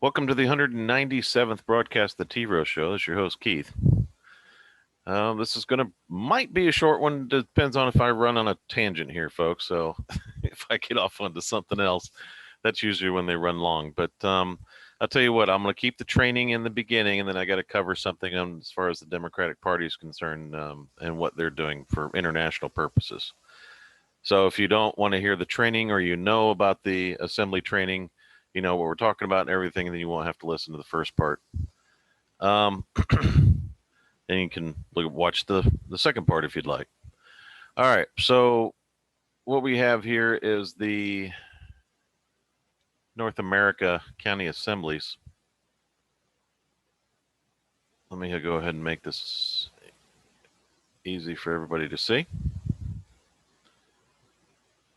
Welcome to the 197th broadcast of the T-ROH show. This is your host, Keith. This is might be a short one. Depends on if I run on a tangent here, folks. So if I get off onto something else, that's usually when they run long. But I'll tell you what, I'm going to keep the training in the beginning, and then I got to cover something on as far as the Democratic Party is concerned and what they're doing for international purposes. So if you don't want to hear the training or you know about the assembly training, you know what we're talking about and everything, and then you won't have to listen to the first part. And you can watch the second part if you'd like. All right, so what we have here is the North America County Assemblies. Let me go ahead and make this easy for everybody to see.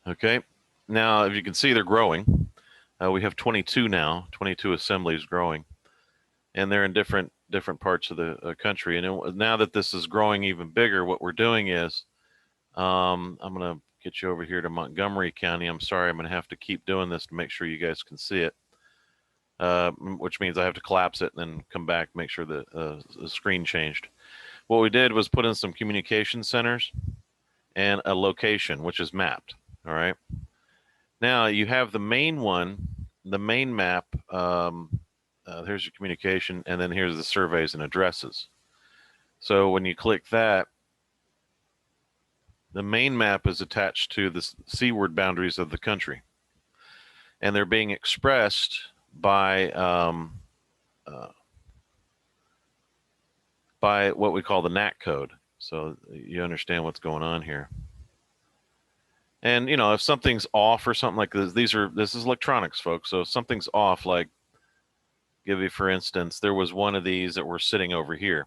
Okay, now if you can see, they're growing. We have 22 now, 22 assemblies growing, and they're in different parts of the country. And now that this is growing even bigger, what we're doing is I'm going to get you over here to Montgomery County. I'm sorry, I'm going to have to keep doing this to make sure you guys can see it, which means I have to collapse it and then come back, make sure that the screen changed. What we did was put in some communication centers and a location, which is mapped. All right. Now you have the main one, the main map. Here's your communication, and then here's the surveys and addresses. So when you click that, the main map is attached to the seaward boundaries of the country, and they're being expressed by what we call the NAC code. So you understand what's going on here. And you know, if something's off or something like this, this is electronics, folks. So if something's off, like give you for instance, there was one of these that were sitting over here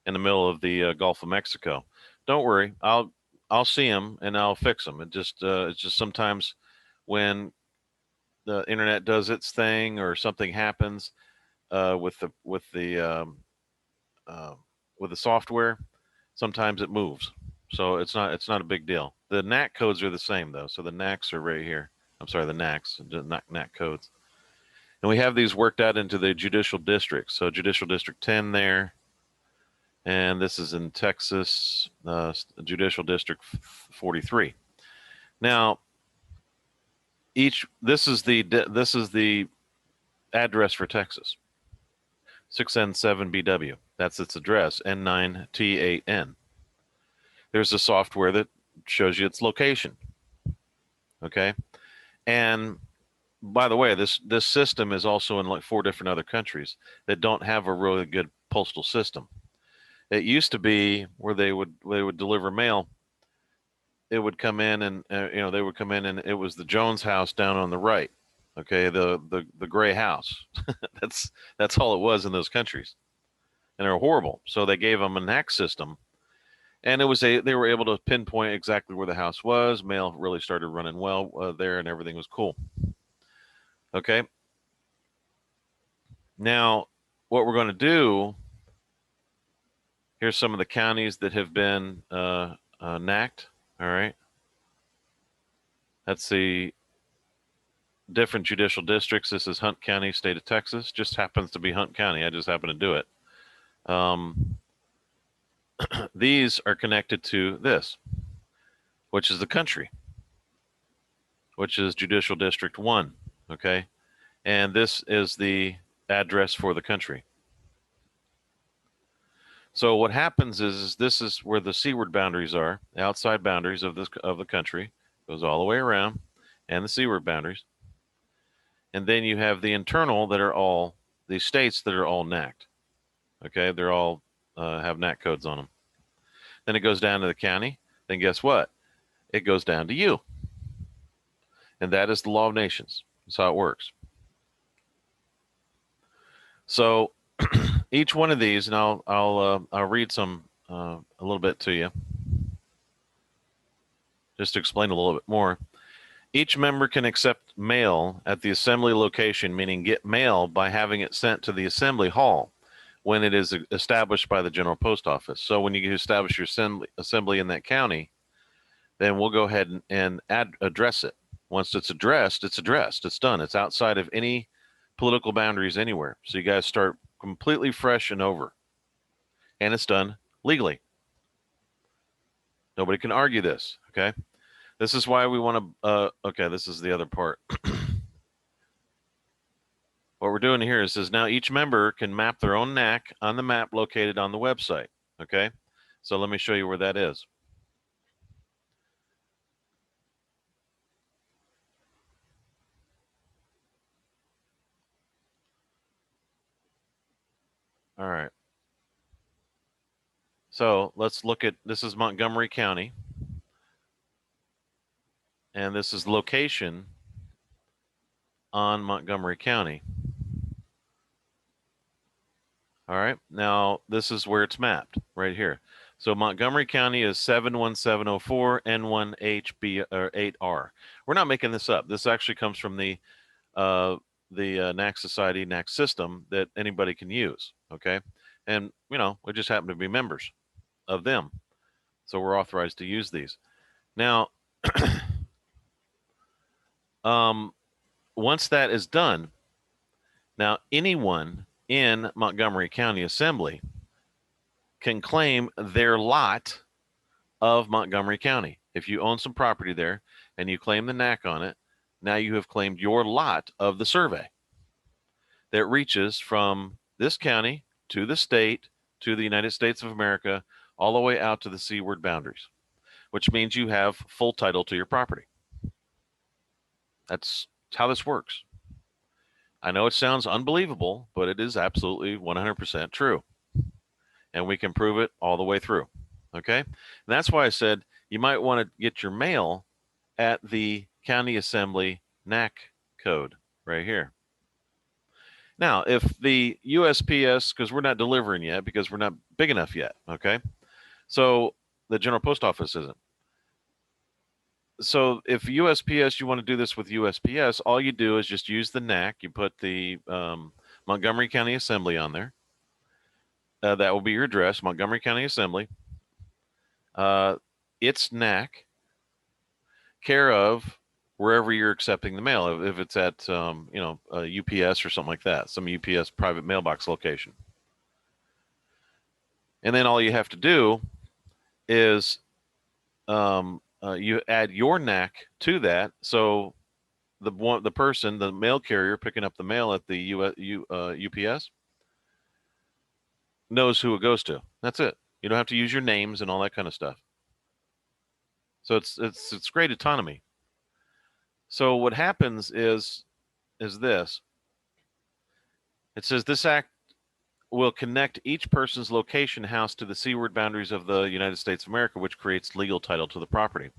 in the middle of the Gulf of Mexico. Don't worry, I'll see them and I'll fix them. It's just sometimes when the internet does its thing or something happens with the software, sometimes it moves. So it's not a big deal. The NAC codes are the same though. So the NACs are right here. I'm sorry, the NACs, not NAC codes. And we have these worked out into the judicial districts. So judicial district 10 there. And this is in Texas, judicial district 43. Now, this is the address for Texas. 6N7BW. That's its address. N9T8N. There's a software that shows you its location. Okay, and by the way, this system is also in like 4 different other countries that don't have a really good postal system. It used to be where they would deliver mail. It would come in and they would come in and it was the Jones house down on the right. Okay, the gray house. that's all it was in those countries, and they're horrible. So they gave them a NAC system. And they were able to pinpoint exactly where the house was. Mail really started running well there, and everything was cool. Okay. Now, what we're going to do, here's some of the counties that have been NAC'd. All right. That's the different judicial districts. This is Hunt County, state of Texas. Just happens to be Hunt County. I just happen to do it. These are connected to this, which is the country, which is Judicial District 1, okay? And this is the address for the country. So what happens is this is where the seaward boundaries are, the outside boundaries of the country, goes all the way around, and the seaward boundaries. And then you have the internal that are all, the states that are all NAC'd, okay? They're all have NAC codes on them. Then it goes down to the county. Then guess what? It goes down to you. And that is the law of nations. That's how it works. So each one of these, and I'll read some a little bit to you, just to explain a little bit more. Each member can accept mail at the assembly location, meaning get mail by having it sent to the assembly hall when it is established by the general post office. So when you establish your assembly in that county, then we'll go ahead and address it. Once it's addressed, it's done. It's outside of any political boundaries anywhere. So you guys start completely fresh and over. And it's done legally. Nobody can argue this, okay? This is why we want to, okay, this is the other part. What we're doing here is now each member can map their own NAC on the map located on the website, okay? So let me show you where that is. All right. So let's look at, this is Montgomery County. And this is location on Montgomery County. All right, now this is where it's mapped right here. So Montgomery County is 71704 N1HB or 8R. We're not making this up. This actually comes from the NAC Society NAC system that anybody can use. Okay, and you know we just happen to be members of them, so we're authorized to use these. Now, once that is done, now anyone in Montgomery County Assembly can claim their lot of Montgomery County. If you own some property there and you claim the NAC on it, now you have claimed your lot of the survey that reaches from this county to the state to the United States of America, all the way out to the seaward boundaries, which means you have full title to your property. That's how this works. I know it sounds unbelievable, but it is absolutely 100% true. And we can prove it all the way through. Okay? And that's why I said you might want to get your mail at the County Assembly NAC code right here. Now, if the USPS, because we're not delivering yet, because we're not big enough yet, okay? So the General Post Office isn't. So if USPS, you want to do this with USPS, all you do is just use the NAC. You put the Montgomery County Assembly on there. That will be your address, Montgomery County Assembly. It's NAC, care of wherever you're accepting the mail. If it's at, you know, UPS or something like that, some UPS private mailbox location. And then all you have to do is you add your NAC to that. So the person, the mail carrier picking up the mail at the UPS knows who it goes to. That's it. You don't have to use your names and all that kind of stuff. So it's great autonomy. So what happens is this. It says this act will connect each person's location house to the seaward boundaries of the United States of America, which creates legal title to the property.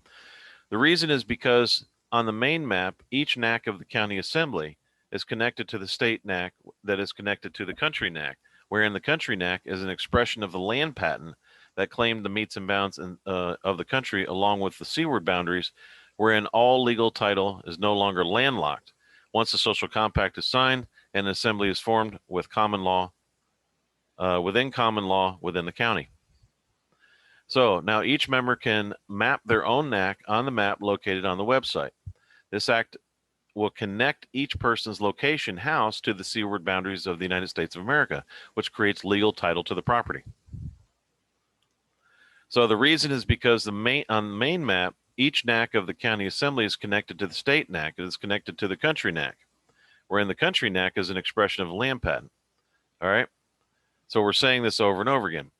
The reason is because on the main map, each NAC of the county assembly is connected to the state NAC that is connected to the country NAC, wherein the country NAC is an expression of the land patent that claimed the metes and bounds of the country along with the seaward boundaries, wherein all legal title is no longer landlocked. Once the social compact is signed and an assembly is formed with common law, within common law within the county. So now each member can map their own NAC on the map located on the website. This act will connect each person's location house to the seaward boundaries of the United States of America, which creates legal title to the property. So the reason is because on the main map, each NAC of the county assembly is connected to the state NAC. It is connected to the country NAC, wherein the country NAC is an expression of a land patent. All right. So we're saying this over and over again.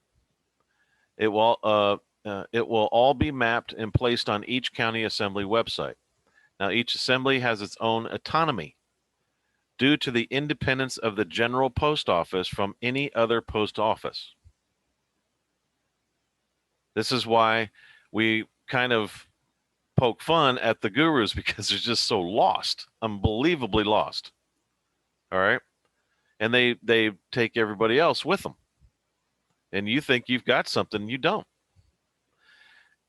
It will all be mapped and placed on each county assembly website. Now, each assembly has its own autonomy due to the independence of the General Post Office from any other post office. This is why we kind of poke fun at the gurus, because they're just so lost, unbelievably lost. All right. And they take everybody else with them. And you think you've got something, you don't.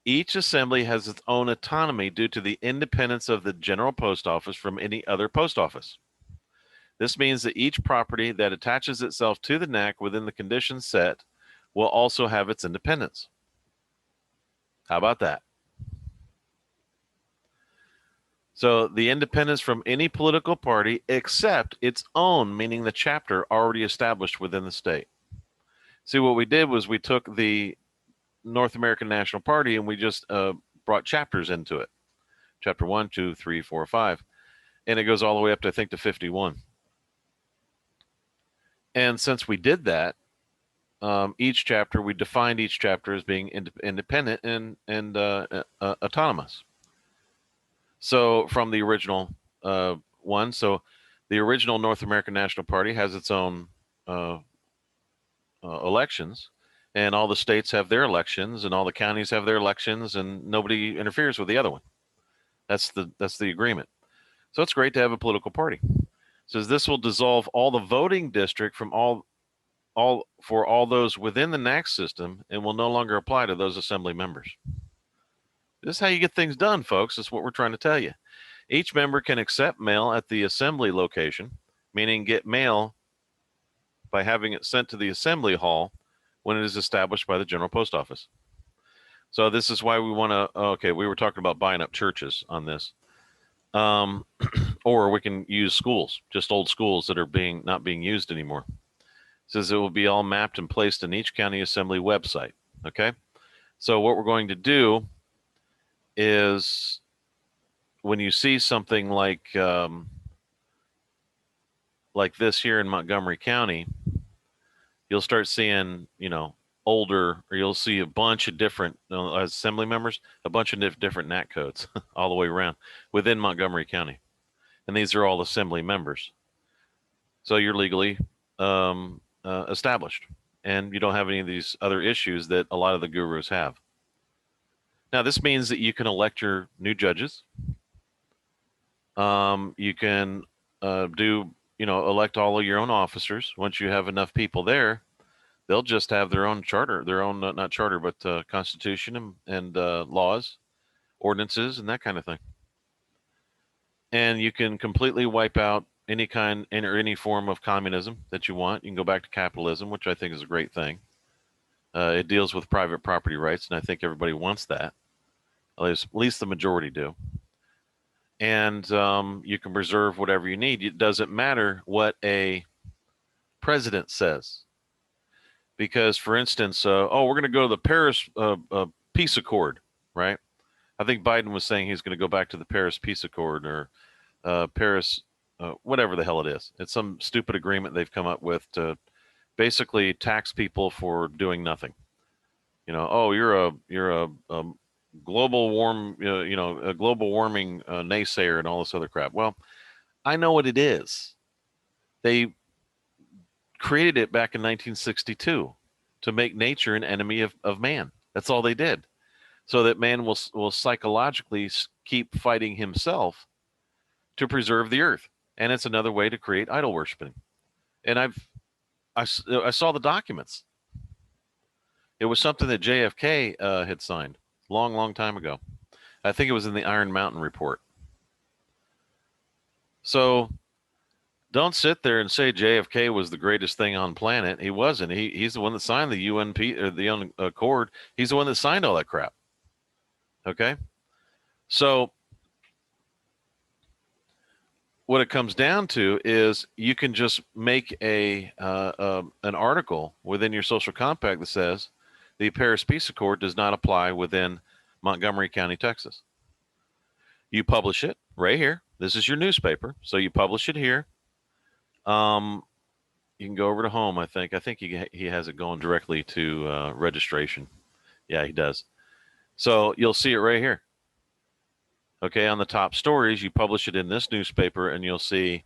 Each assembly has its own autonomy due to the independence of the General Post Office from any other post office. This means that each property that attaches itself to the NAC within the conditions set will also have its independence. How about that? So the independence from any political party except its own, meaning the chapter already established within the state. See, what we did was we took the North American National Party and we just brought chapters into it. Chapter 1, 2, 3, 4, 5. And it goes all the way up to, I think, to 51. And since we did that, each chapter, we defined each chapter as being independent and autonomous. So from the original one, so the original North American National Party has its own elections, and all the states have their elections, and all the counties have their elections, and nobody interferes with the other one. That's the agreement. So it's great to have a political party. It says this will dissolve all the voting district from all for all those within the NAC system and will no longer apply to those assembly members. This is how you get things done, folks. That's what we're trying to tell you. Each member can accept mail at the assembly location, meaning get mail by having it sent to the assembly hall when it is established by the General Post Office. So this is why we want to, okay, we were talking about buying up churches on this. Or we can use schools, just old schools that are not being used anymore. It says it will be all mapped and placed in each county assembly website. Okay. So what we're going to do is when you see something like this here in Montgomery County, you'll start seeing, older, or you'll see a bunch of different assembly members, a bunch of different NAC codes all the way around within Montgomery County. And these are all assembly members. So you're legally established, and you don't have any of these other issues that a lot of the gurus have. Now, this means that you can elect your new judges. You can elect all of your own officers. Once you have enough people there, they'll just have their own charter, their own, not charter, but constitution and laws, ordinances, and that kind of thing. And you can completely wipe out any kind or any form of communism that you want. You can go back to capitalism, which I think is a great thing. It deals with private property rights, and I think everybody wants that. At least the majority do. And you can preserve whatever you need. It doesn't matter what a president says. Because, for instance, we're going to go to the Paris Peace Accord, right? I think Biden was saying he's going to go back to the Paris Peace Accord or Paris, whatever the hell it is. It's some stupid agreement they've come up with to basically tax people for doing nothing. You're a global a global warming naysayer and all this other crap. Well, I know what it is. They created it back in 1962 to make nature an enemy of man. That's all they did. So that man will psychologically keep fighting himself to preserve the earth. And it's another way to create idol worshiping. And I saw the documents. It was something that JFK had signed long time ago. I think it was in the Iron Mountain Report. So don't sit there and say JFK was the greatest thing on planet. He wasn't. He's the one that signed the UN Accord. He's the one that signed all that crap. Okay? So what it comes down to is you can just make an article within your social compact that says the Paris Peace Accord does not apply within Montgomery County, Texas. You publish it right here. This is your newspaper. So you publish it here. You can go over to home, I think. I think he has it going directly to registration. Yeah, he does. So you'll see it right here. Okay, on the top stories, you publish it in this newspaper, and you'll see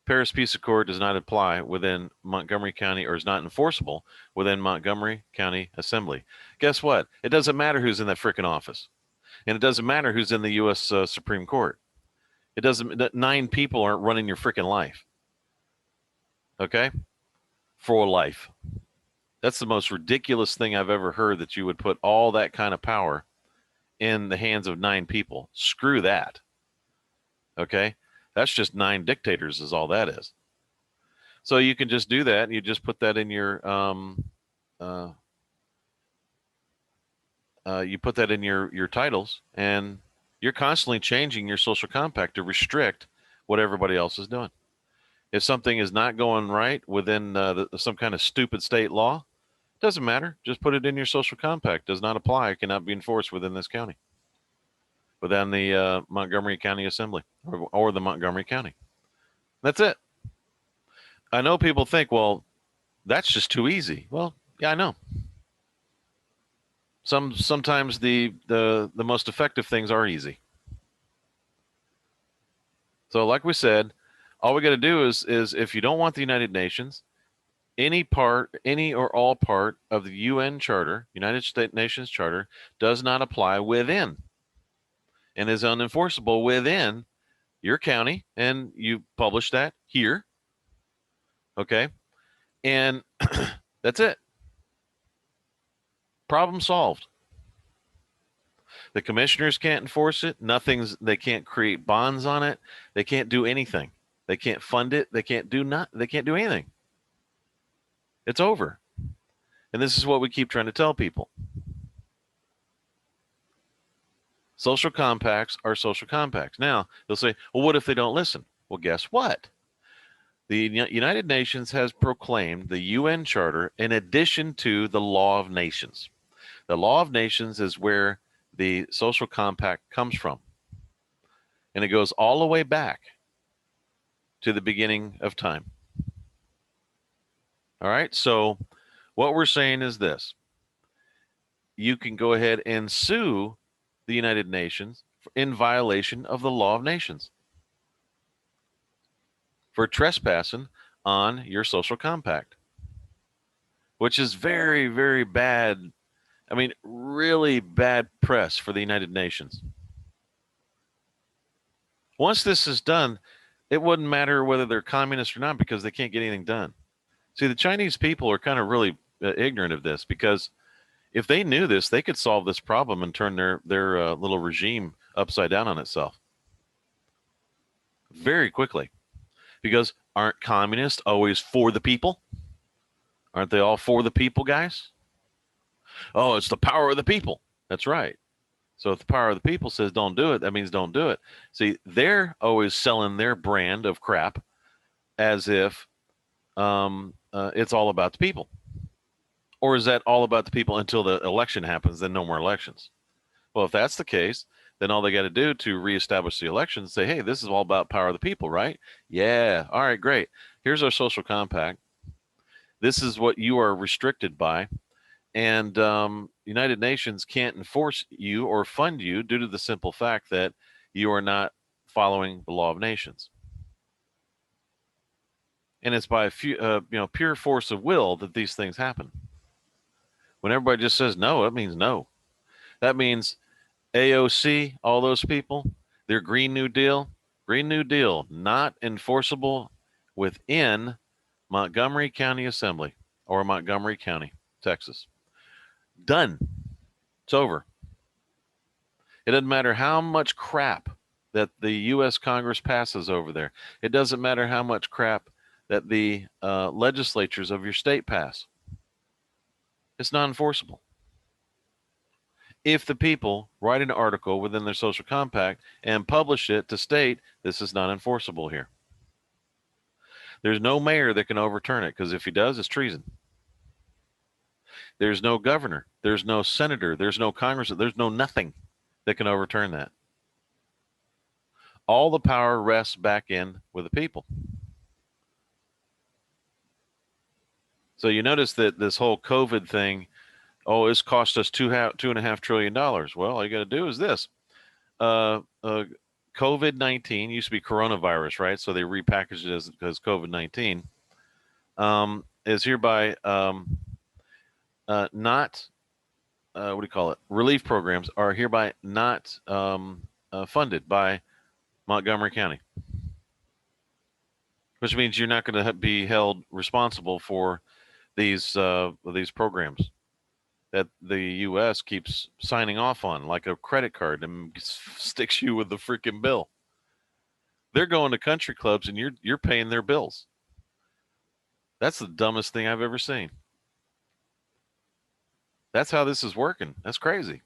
Paris Peace Accord does not apply within Montgomery County, or is not enforceable within Montgomery County Assembly. Guess what? It doesn't matter who's in that frickin' office. And it doesn't matter who's in the U.S. Supreme Court. It doesn't, 9 people aren't running your frickin' life. Okay? For life. That's the most ridiculous thing I've ever heard, that you would put all that kind of power in the hands of 9 people. Screw that. Okay? That's just 9 dictators is all that is. So you can just do that, and you just put that in your you put that in your titles, and You're constantly changing your social compact to restrict what everybody else is doing. If something is not going right within some kind of stupid state law, doesn't matter. Just put it in your social compact. Does not apply. It cannot be enforced within this county, within the Montgomery County Assembly or the Montgomery County. That's it. I know people think, well, that's just too easy. Well, yeah, I know. Sometimes the most effective things are easy. So, like we said, all we got to do is if you don't want the United Nations, any or all part of the UN Charter, United States Nations Charter, does not apply within and is unenforceable within your county, and you publish that here. Okay. And that's it. Problem solved. The commissioners can't enforce it. They can't create bonds on it. They can't do anything. They can't fund it. They can't do anything. It's over. And this is what we keep trying to tell people. Social compacts are social compacts. Now, they'll say, well, what if they don't listen? Well, guess what? The United Nations has proclaimed the UN Charter in addition to the Law of Nations. The Law of Nations is where the social compact comes from. And it goes all the way back to the beginning of time. All right. So what we're saying is this. You can go ahead and sue the United Nations in violation of the Law of Nations for trespassing on your social compact, which is very, very bad. I mean, really bad press for the United Nations. Once this is done, it wouldn't matter whether they're communist or not because they can't get anything done. See, the Chinese people are kind of really ignorant of this because if they knew this, they could solve this problem and turn their little regime upside down on itself very quickly. Because aren't communists always for the people? Aren't they all for the people, guys? Oh, it's the power of the people. That's right. So if the power of the people says don't do it, that means don't do it. See, they're always selling their brand of crap as if it's all about the people. Or is that all about the people until the election happens, then no more elections? Well, if that's the case, then all they got to do to reestablish the election is say, hey, this is all about power of the people, right? Yeah. All right, great. Here's our social compact. This is what you are restricted by. And United Nations can't enforce you or fund you due to the simple fact that you are not following the law of nations. And it's by pure force of will that these things happen. When everybody just says no, that means no. That means AOC, all those people, their Green New Deal, not enforceable within Montgomery County Assembly or Montgomery County, Texas. Done. It's over. It doesn't matter how much crap that the U.S. Congress passes over there. It doesn't matter how much crap that the legislatures of your state pass. It's not enforceable. If the people write an article within their social compact and publish it to state this is not enforceable here. There's no mayor that can overturn it because if he does, it's treason. There's no governor, there's no senator, there's no congressman, there's no nothing that can overturn that. All the power rests back in with the people. So you notice that this whole COVID thing, oh, it's cost us $2.5 trillion. Well, all you got to do is this. COVID-19 used to be coronavirus, right? So they repackaged it as COVID-19. Is hereby not, what do you call it? Relief programs are hereby not funded by Montgomery County, which means you're not going to be held responsible for these programs that the U.S. keeps signing off on, like a credit card, and sticks you with the freaking bill. They're going to country clubs, and you're paying their bills. That's the dumbest thing I've ever seen. That's how this is working. That's crazy.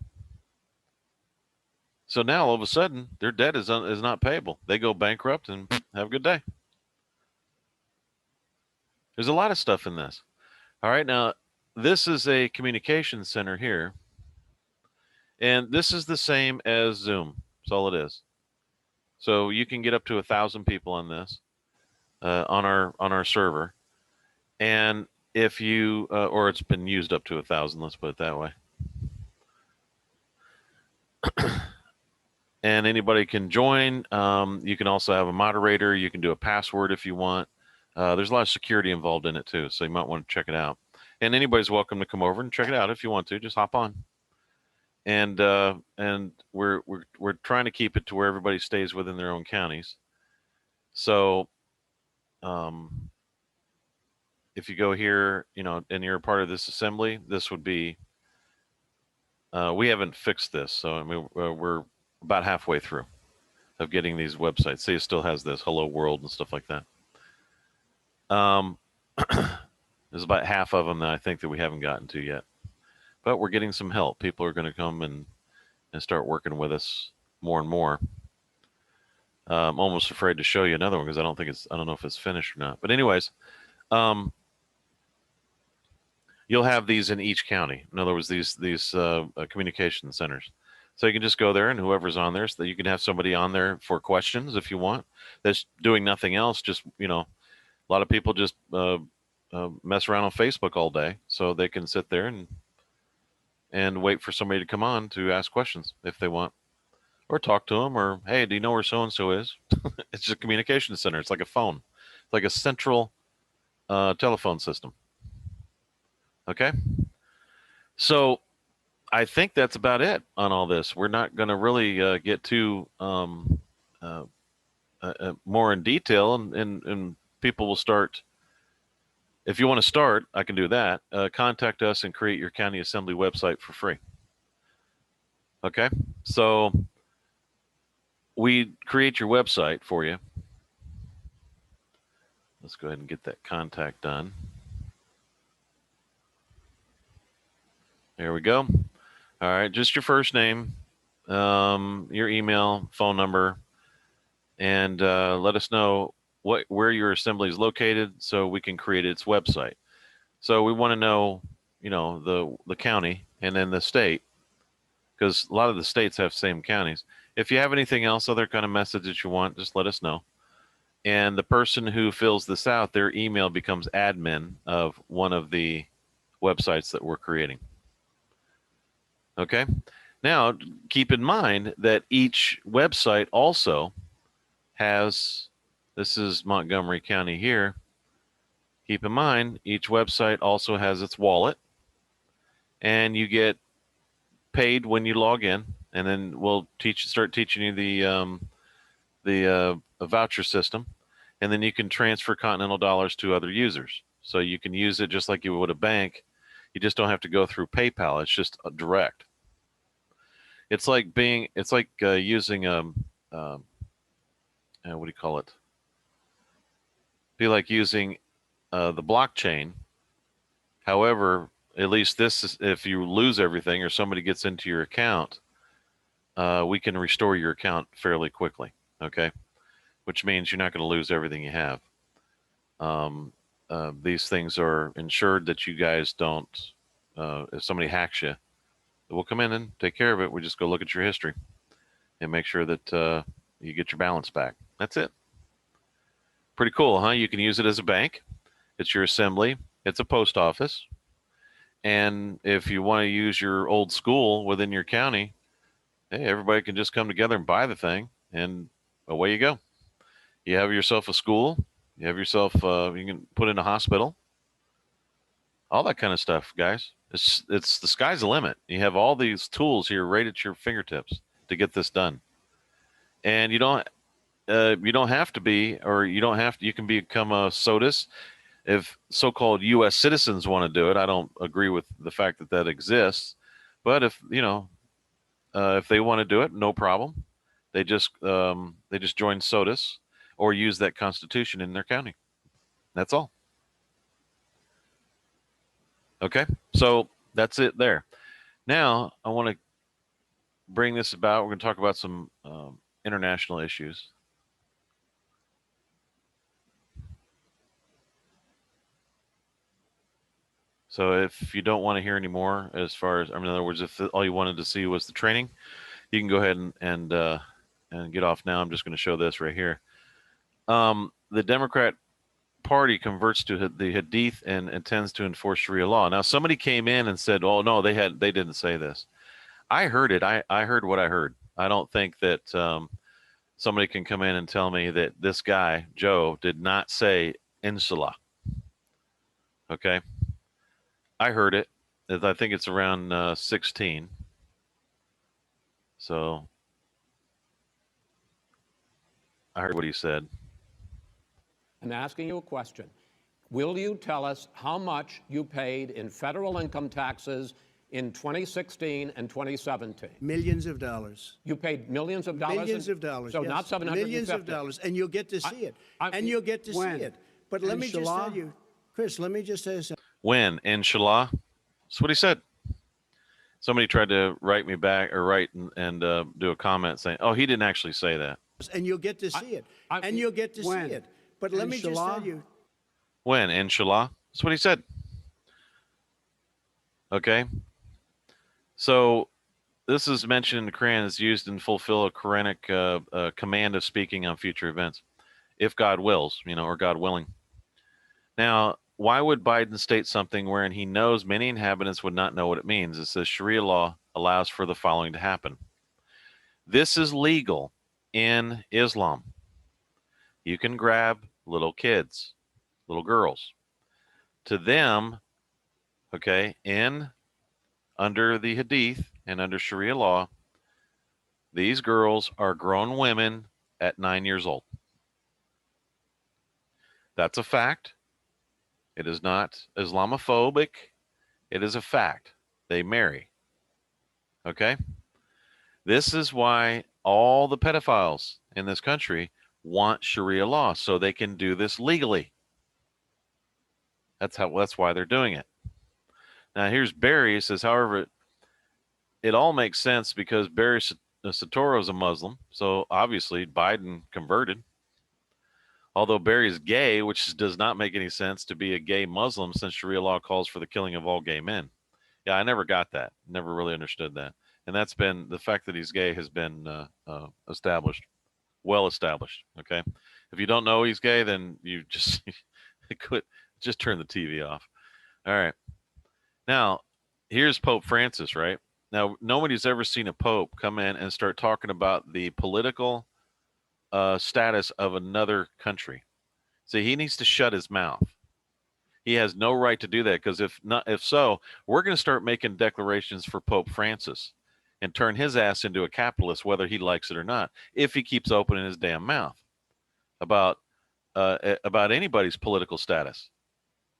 So now all of a sudden their debt is not payable. They go bankrupt and have a good day. There's a lot of stuff in this. All right, now this is a communication center here, and this is the same as Zoom. That's all it is. So you can get up to 1,000 people on this on our server, and if you or it's been used up to 1,000. Let's put it that way. And anybody can join. You can also have a moderator. You can do a password if you want. There's a lot of security involved in it too, so you might want to check it out. And anybody's welcome to come over and check it out if you want to. Just hop on. And we're trying to keep it to where everybody stays within their own counties. So if you go here, and you're a part of this assembly, this would be. We haven't fixed this, so I mean we're about halfway through of getting these websites. See, it still has this hello world and stuff like that. There's about half of them that I think that we haven't gotten to yet, but we're getting some help. People are going to come and start working with us more and more. I'm almost afraid to show you another one because I don't know if it's finished or not. But anyways, you'll have these in each county. In other words, these communication centers. So you can just go there, and whoever's on there, so that you can have somebody on there for questions if you want. That's doing nothing else. Just a lot of people just mess around on Facebook all day, so they can sit there and wait for somebody to come on to ask questions if they want, or talk to them, or hey, do you know where so and so is? It's just a communication center. It's like a phone. It's like a central telephone system. Okay, so I think that's about it on all this. We're not going to really get too more in detail, and people will start. If you want to start, I can do that. Contact us and create your county assembly website for free. Okay, so we create your website for you. Let's go ahead and get that contact done. There we go. All right, just your first name, your email, phone number, and let us know where your assembly is located so we can create its website. So we want to know, the county and then the state, because a lot of the states have same counties. If you have anything else, other kind of message that you want, just let us know. And the person who fills this out, their email becomes admin of one of the websites that we're creating. Okay. Now, keep in mind that each website also has, this is Montgomery County here. Keep in mind, each website also has its wallet, and you get paid when you log in, and then we'll start teaching you the voucher system, and then you can transfer Continental dollars to other users. So you can use it just like you would a bank. You just don't have to go through PayPal. It's just direct. It's like using what do you call it? Be like using the blockchain. However, at least this is, if you lose everything or somebody gets into your account, we can restore your account fairly quickly. Okay, which means you're not going to lose everything you have. These things are ensured that you guys don't. If somebody hacks you, we'll come in and take care of it. We just go look at your history and make sure that you get your balance back. That's it. Pretty cool, huh? You can use it as a bank. It's your assembly. It's a post office. And if you want to use your old school within your county, hey, everybody can just come together and buy the thing, and away you go. You have yourself a school. You have yourself, you can put in a hospital. All that kind of stuff, guys. It's the sky's the limit. You have all these tools here right at your fingertips to get this done. And you don't have to be, or you don't have to. You can become a SOTUS. If so-called U.S. citizens want to do it, I don't agree with the fact that exists. But if if they want to do it, no problem. They just join SOTUS or use that constitution in their county. That's all. Okay, so that's it there. Now I want to bring this about, we're going to talk about some international issues. So if you don't want to hear any more, as far as, I mean, in other words, if all you wanted to see was the training, you can go ahead and get off now. I'm just going to show this right here. The Democrat Party converts to the Hadith and intends to enforce Sharia law. Now, somebody came in and said, "Oh no, they didn't say this." I heard it. I heard what I heard. I don't think that somebody can come in and tell me that this guy Joe did not say Inshallah. Okay, I heard it. I think it's around 16. So I heard what he said. I'm asking you a question. Will you tell us how much you paid in federal income taxes in 2016 and 2017? Millions of dollars. You paid millions of dollars? Millions of dollars. So yes. not 750. Millions of dollars, and you'll get to see it. And you'll get to see it. But let me just tell you, Chris, let me just say something. When, inshallah? That's what he said. Somebody tried to write me back or write and do a comment saying, "Oh, he didn't actually say that." And you'll get to see it. And you'll get to see it. But let me just tell you. When, inshallah? That's what he said. Okay. So this is mentioned in the Quran. It's used and fulfill a Quranic command of speaking on future events, if God wills, or God willing. Now, why would Biden state something wherein he knows many inhabitants would not know what it means? It says Sharia law allows for the following to happen. This is legal in Islam. You can grab little kids, little girls. To them, okay, under the Hadith and under Sharia law, these girls are grown women at 9 years old. That's a fact. It is not Islamophobic. It is a fact. They marry. Okay? This is why all the pedophiles in this country want Sharia law, so they can do this legally. That's why they're doing it. Now here's Barry. He says, however, it all makes sense because Barry Soetoro is a Muslim, so obviously Biden converted. Although Barry is gay, which does not make any sense to be a gay Muslim since Sharia law calls for the killing of all gay men. Yeah, I never got that. Never really understood that. And that's been, the fact that he's gay has been established, well established. Okay. If you don't know he's gay, then you just just turn the TV off. All right. Now, here's Pope Francis, right? Now, nobody's ever seen a pope come in and start talking about the political status of another country. See, he needs to shut his mouth. He has no right to do that, because if so, we're going to start making declarations for Pope Francis and turn his ass into a capitalist, whether he likes it or not, if he keeps opening his damn mouth about anybody's political status.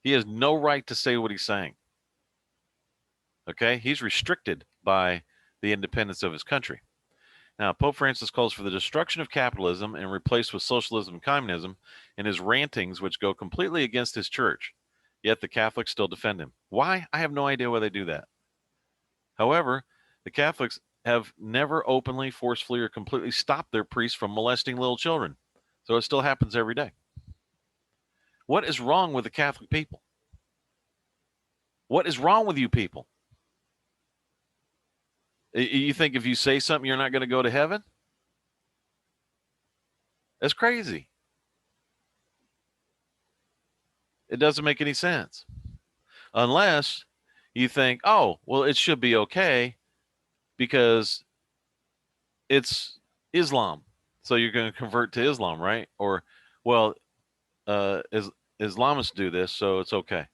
He has no right to say what he's saying. Okay? He's restricted by the independence of his country. Now, Pope Francis calls for the destruction of capitalism and replaced with socialism and communism in his rantings, which go completely against his church. Yet the Catholics still defend him. Why? I have no idea why they do that. However, the Catholics have never openly, forcefully, or completely stopped their priests from molesting little children. So it still happens every day. What is wrong with the Catholic people? What is wrong with you people? You think if you say something, you're not going to go to heaven? That's crazy. It doesn't make any sense. Unless you think, oh, well, it should be okay because it's Islam. So you're going to convert to Islam, right? Or, well, Islamists do this, so it's okay.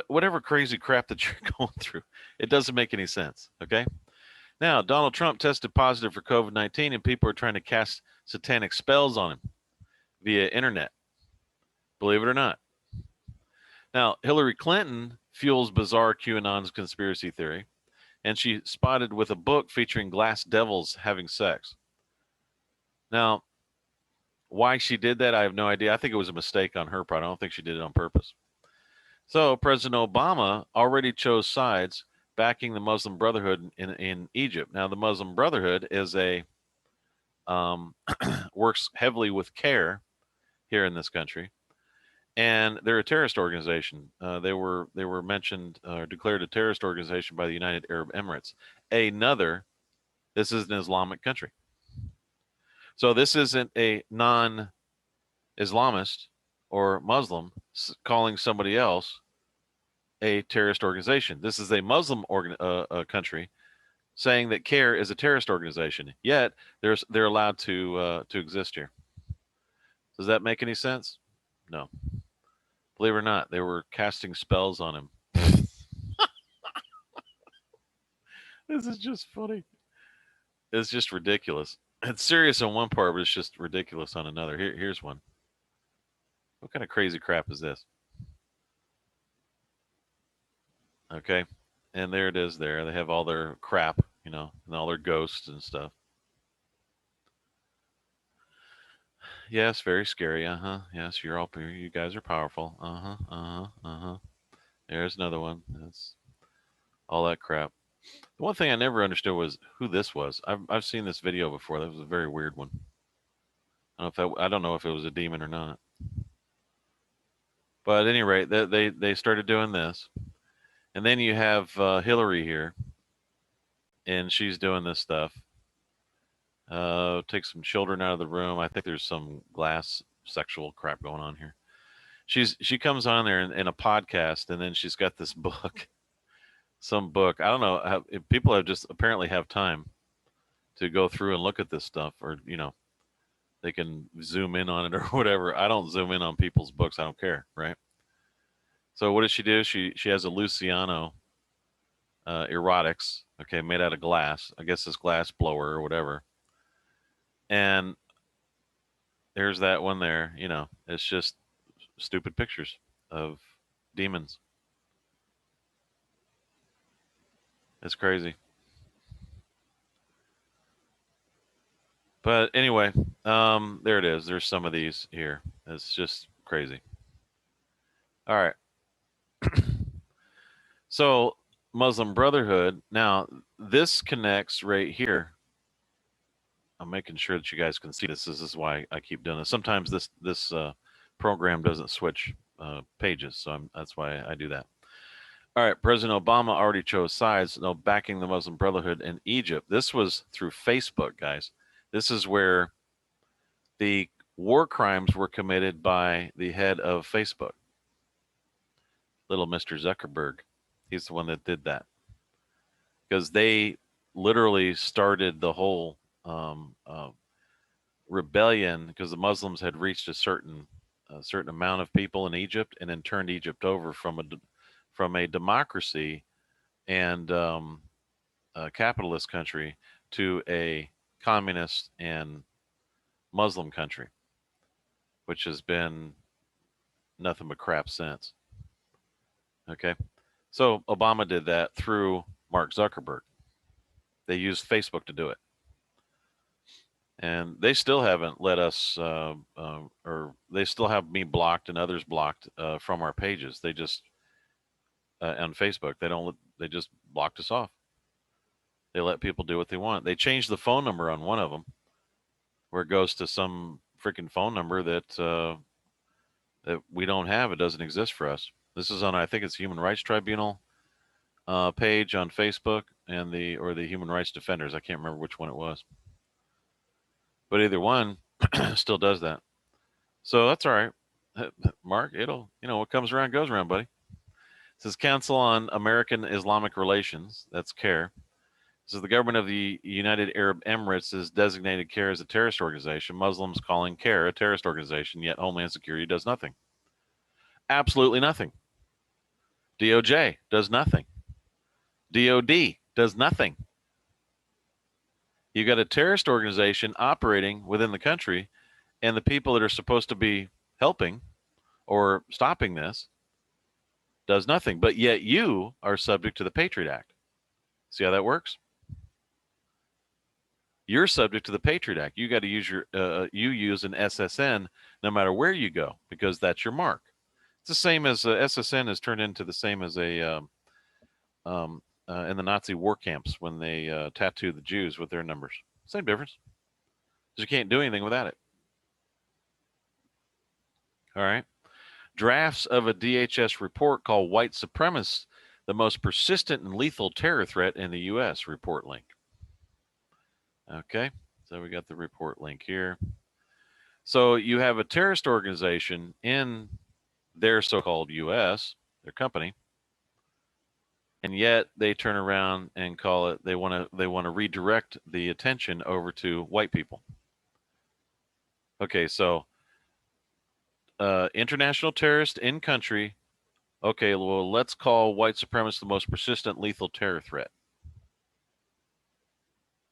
Whatever crazy crap that you're going through, it doesn't make any sense, okay? Now, Donald Trump tested positive for COVID-19, and people are trying to cast satanic spells on him via internet, believe it or not. Now, Hillary Clinton fuels bizarre QAnon's conspiracy theory, and she spotted with a book featuring glass devils having sex. Now, why she did that, I have no idea. I think it was a mistake on her part. I don't think she did it on purpose. So President Obama already chose sides, backing the Muslim Brotherhood in Egypt. Now, the Muslim Brotherhood is a works heavily with CARE here in this country, and they're a terrorist organization. They were mentioned or declared a terrorist organization by the United Arab Emirates. This is an Islamic country, so this isn't a non-Islamist or Muslim calling somebody else a terrorist organization. This is a Muslim country saying that CARE is a terrorist organization. Yet they're allowed to exist here. Does that make any sense? No. Believe it or not, they were casting spells on him. This is just funny. It's just ridiculous. It's serious on one part, but it's just ridiculous on another. Here's one. What kind of crazy crap is this? Okay. And there it is there. They have all their crap, and all their ghosts and stuff. Yes, very scary. Yes, you guys are powerful. There's another one. That's all that crap. The one thing I never understood was who this was. I've seen this video before. That was a very weird one. I don't know if it was a demon or not. But at any rate, they started doing this. And then you have Hillary here, and she's doing this stuff. Take some children out of the room. I think there's some glass sexual crap going on here. She comes on there in a podcast, and then she's got this book, some book. I don't know if people have just apparently have time to go through and look at this stuff, or they can zoom in on it or whatever. I don't zoom in on people's books. I don't care, right? So what does she do? She has a Luciano erotics, okay, made out of glass. I guess this glass blower or whatever. And there's that one there. It's just stupid pictures of demons. It's crazy. But anyway, there it is. There's some of these here. It's just crazy. All right. So Muslim Brotherhood. Now this connects right here. I'm making sure that you guys can see this. This is why I keep doing this. Sometimes this program doesn't switch pages, so that's why I do that. All right, President Obama already chose sides, backing the Muslim Brotherhood in Egypt. This was through Facebook, guys. This is where the war crimes were committed by the head of Facebook, little Mr. Zuckerberg. He's the one that did that, because they literally started the whole rebellion, because the Muslims had reached a certain amount of people in Egypt, and then turned Egypt over from a democracy and a capitalist country to a communist and Muslim country, which has been nothing but crap since. Okay, so Obama did that through Mark Zuckerberg. They used Facebook to do it. And they still haven't let us, or they still have me blocked and others blocked from our pages. They just, on Facebook, they just blocked us off. They let people do what they want. They changed the phone number on one of them, where it goes to some freaking phone number that we don't have. It doesn't exist for us. This is on, I think it's Human Rights Tribunal page on Facebook, and the Human Rights Defenders. I can't remember which one it was. But either one still does that. So that's all right. Mark, what comes around goes around, buddy. It says Council on American Islamic Relations. That's CARE. It says the government of the United Arab Emirates has designated CARE as a terrorist organization. Muslims calling CARE a terrorist organization, yet Homeland Security does nothing. Absolutely nothing. DOJ does nothing. DOD does nothing. You got a terrorist organization operating within the country, and the people that are supposed to be helping or stopping this does nothing. But yet you are subject to the Patriot Act. See how that works? You're subject to the Patriot Act. You got to use you use an SSN no matter where you go, because that's your mark. It's the same as SSN has turned into the same as a in the Nazi war camps when they tattooed the Jews with their numbers. Same difference. You can't do anything without it. All right. Drafts of a DHS report called White Supremacists, the most persistent and lethal terror threat in the U.S. report link. Okay. So we got the report link here. So you have a terrorist organization in their so-called U.S., their company, and yet they turn around and call it, they want to redirect the attention over to white people. Okay, so international terrorist in country. Okay, well, let's call white supremacists the most persistent lethal terror threat.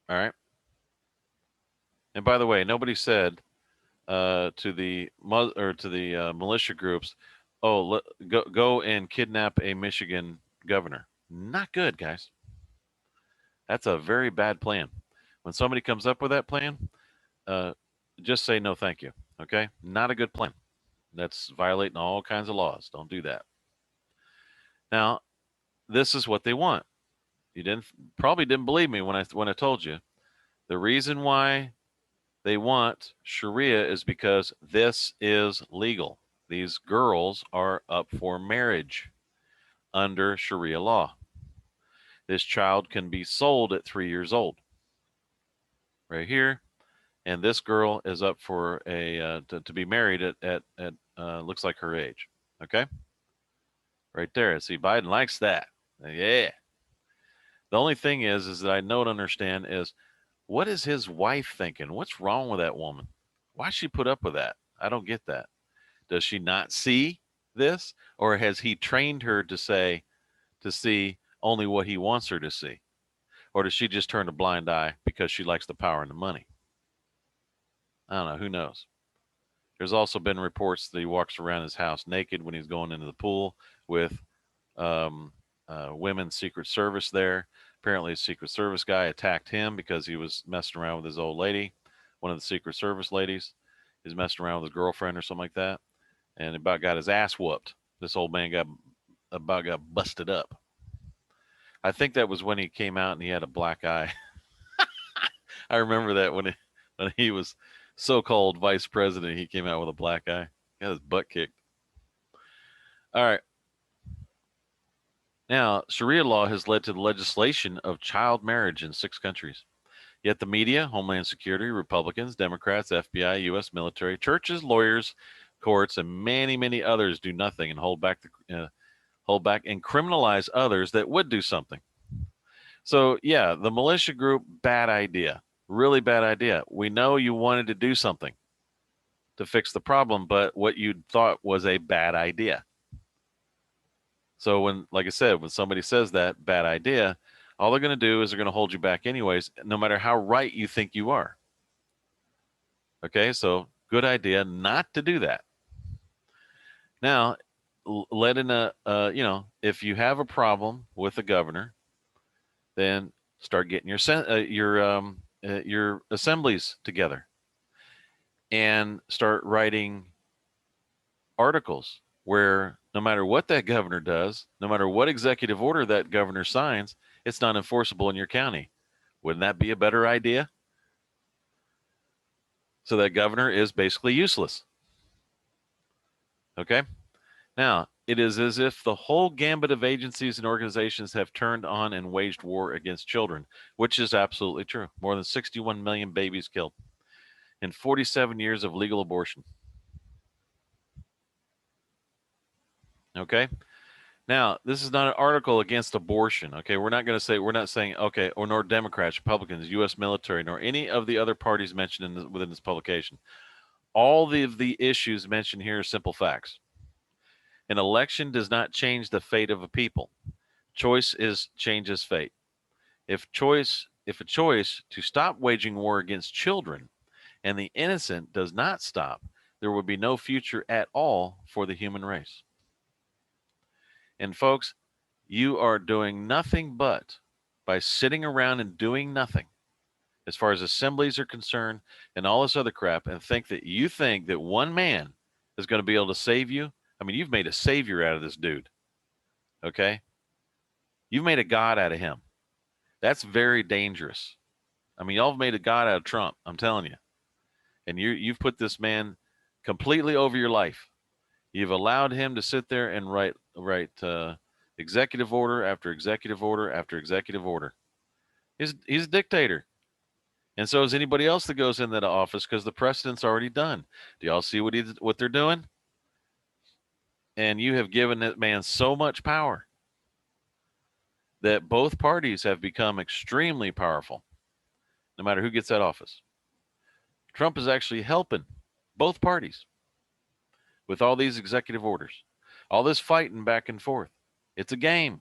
All right. And by the way, nobody said to the militia groups, "Oh, go and kidnap a Michigan governor." Not good, guys. That's a very bad plan. When somebody comes up with that plan, just say no, thank you. Okay, not a good plan. That's violating all kinds of laws. Don't do that. Now, this is what they want. You probably didn't believe me when I told you. The reason why they want Sharia is because this is legal. These girls are up for marriage under Sharia law. This child can be sold at 3 years old. Right here, and this girl is up for to be married at looks like her age. Okay, right there. See, Biden likes that. Yeah. The only thing is that I don't understand is, what is his wife thinking? What's wrong with that woman? Why she put up with that? I don't get that. Does she not see this, or has he trained her to see only what he wants her to see, or does she just turn a blind eye because she likes the power and the money? I don't know. Who knows? There's also been reports that he walks around his house naked when he's going into the pool with women's Secret Service there. Apparently, a Secret Service guy attacked him because he was messing around with his old lady. One of the Secret Service ladies is messing around with his girlfriend or something like that, and about got his ass whooped. This old man got busted up. I think that was when he came out and he had a black eye. I remember that when he was so-called vice president, he came out with a black eye. He got his butt kicked. All right. Now, Sharia law has led to the legislation of child marriage in 6 countries. Yet the media, Homeland Security, Republicans, Democrats, FBI, U.S. military, churches, lawyers, courts, and many, many others do nothing and hold back and criminalize others that would do something. So, yeah, the militia group, bad idea. Really bad idea. We know you wanted to do something to fix the problem, but what you thought was a bad idea. So when, like I said, when somebody says that bad idea, all they're going to do is they're going to hold you back anyways, no matter how right you think you are. Okay, so good idea not to do that. Now, let in if you have a problem with the governor, then start getting your assemblies together and start writing articles where no matter what that governor does, no matter what executive order that governor signs, it's not enforceable in your county. Wouldn't that be a better idea? So that governor is basically useless. Okay? Now, it is as if the whole gambit of agencies and organizations have turned on and waged war against children, which is absolutely true. More than 61 million babies killed in 47 years of legal abortion. Okay? Now, this is not an article against abortion. Okay, we're not saying, okay, or nor Democrats, Republicans, U.S. military, nor any of the other parties mentioned within this publication. All of the issues mentioned here are simple facts. An election does not change the fate of a people. Choice changes fate. If a choice to stop waging war against children and the innocent does not stop, there will be no future at all for the human race. And folks, you are doing nothing but by sitting around and doing nothing as far as assemblies are concerned and all this other crap, and think that one man is going to be able to save you. I mean, you've made a savior out of this dude. Okay? You've made a god out of him. That's very dangerous. I mean, y'all have made a god out of Trump. I'm telling you. And you've put this man completely over your life. You've allowed him to sit there and write executive order after executive order after executive order. He's a dictator. And so is anybody else that goes in that office, because the precedent's already done. Do y'all see what they're doing? And you have given that man so much power that both parties have become extremely powerful, no matter who gets that office. Trump is actually helping both parties with all these executive orders, all this fighting back and forth. It's a game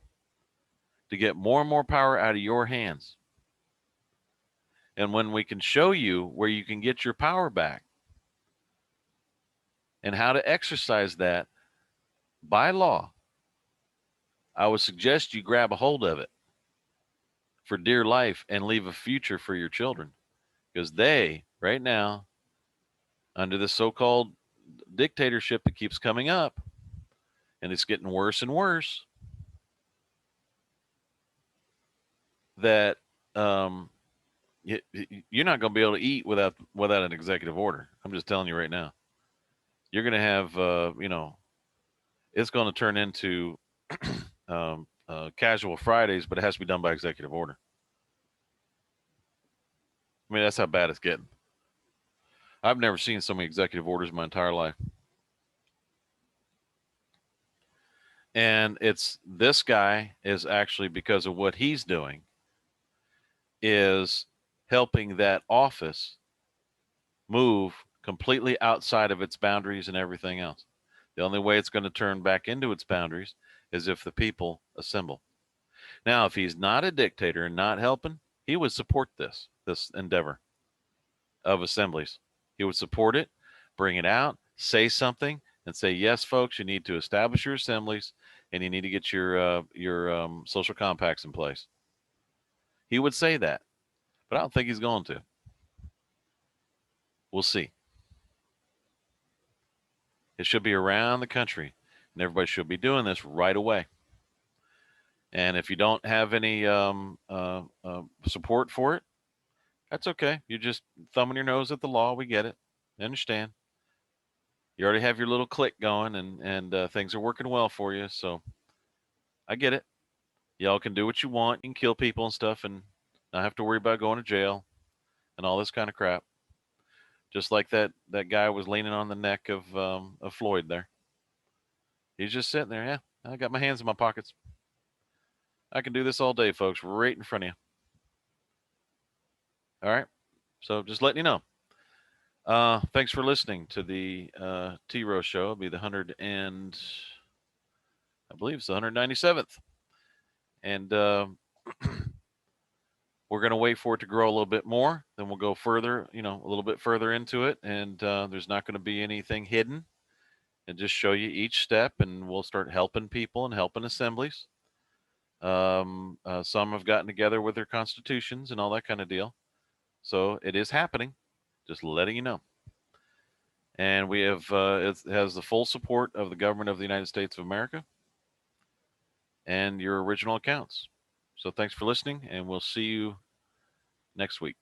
to get more and more power out of your hands. And when we can show you where you can get your power back and how to exercise that by law, I would suggest you grab a hold of it for dear life and leave a future for your children, because they, right now, under the so-called dictatorship that keeps coming up, and it's getting worse and worse, that you're not going to be able to eat without an executive order. I'm just telling you right now. You're going to have, it's going to turn into casual Fridays, but it has to be done by executive order. I mean, that's how bad it's getting. I've never seen so many executive orders in my entire life. And it's this guy is actually, because of what he's doing, is helping that office move completely outside of its boundaries and everything else. The only way it's going to turn back into its boundaries is if the people assemble. Now, if he's not a dictator and not helping, he would support this endeavor of assemblies. He would support it, bring it out, say something, and say, yes, folks, you need to establish your assemblies, and you need to get your social compacts in place. He would say that, but I don't think he's going to. We'll see. It should be around the country, and everybody should be doing this right away. And if you don't have any support for it, that's okay. You're just thumbing your nose at the law. We get it. I understand. You already have your little clique going, and things are working well for you. So I get it. Y'all can do what you want. You can kill people and stuff and not have to worry about going to jail and all this kind of crap. Just like that guy was leaning on the neck of Floyd there. He's just sitting there. Yeah, I got my hands in my pockets. I can do this all day, folks, right in front of you. All right. So just letting you know. Thanks for listening to the T-ROH show. It'll be the 100 and I believe it's the 197th. And we're going to wait for it to grow a little bit more. Then we'll go further, a little bit further into it. And there's not going to be anything hidden. And just show you each step, and we'll start helping people and helping assemblies. Some have gotten together with their constitutions and all that kind of deal. So it is happening. Just letting you know. And we have it has the full support of the government of the United States of America and your original accounts. So thanks for listening, and we'll see you next week.